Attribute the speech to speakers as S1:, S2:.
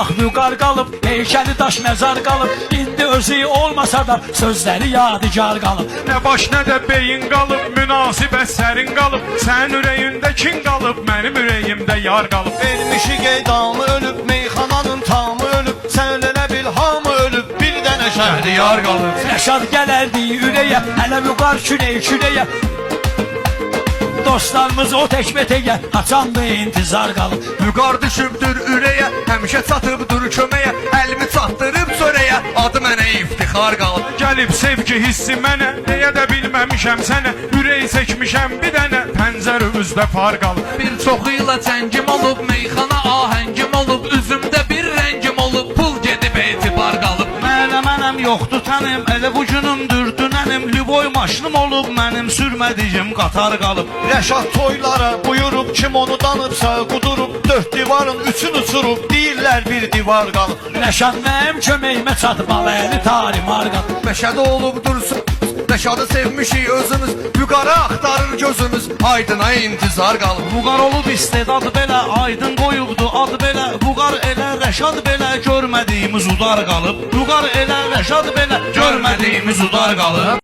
S1: bax vüqar qalıb, heykəli daş məzar qalıb. İndi özü olmasa da sözləri yadigar qalıb.
S2: Nə baş nə də beyin qalıb, münasibət sərin qalıb. Sənin ürəyində kin qalıb, mənim ürəyimdə yar qalıb.
S3: Vermişi qeydanı ölüb, meyxananın tamı ölüb. Sən elə bil hamı ölüb, bir dənə şəhriyar qalıb.
S1: Rəşad gələrdi ürəyə, hələ vüqar kürəyə. Dostlarımız o təkbətəyə, haçandı intizar qalıb.
S3: Vüqar düşübdür ürəyə, həmişə çatıbdır köməyə. Əlimi çatdırıb çörəyə, adı mənə iftixar qalıb.
S2: Gəlib sevgi hissi mənə, deyə də bilməmişəm sənə. Ürək çəkmişəm bir dənə, pəncərəmizdə far qalıb.
S4: Bir çoxuyla cəngim olub, meyxana ahəngim olub. Üzümdə bir rəngim olub, pul gedib etibar qalıb.
S3: Mənəm yoxdur tənim, elə bu günümdür dünənim. Lüboy maşınım olub, mənim sürmədiyim qatar qalıb. Rəşad toylara buyurub, kim onu danıbsa qudurub. Dörd divarın üçün uçurub, deyirlər bir divar qalıb.
S1: Rəşad mənim köməyimə çatmalı, əli tarimar qalıb.
S3: Məşədə olub dursun, Rəşadı sevmişik özümüz. Vüqarı axtarır gözümüz, Aydına intizar qalıb. Vüqar olub istedadı belə, Aydın qoyubdu adı belə. Vüqar elə Rəşad belə, görmədiyimiz udar qalıb. Vüqar elə Rəşad belə, görmədiyimiz udar qalıb.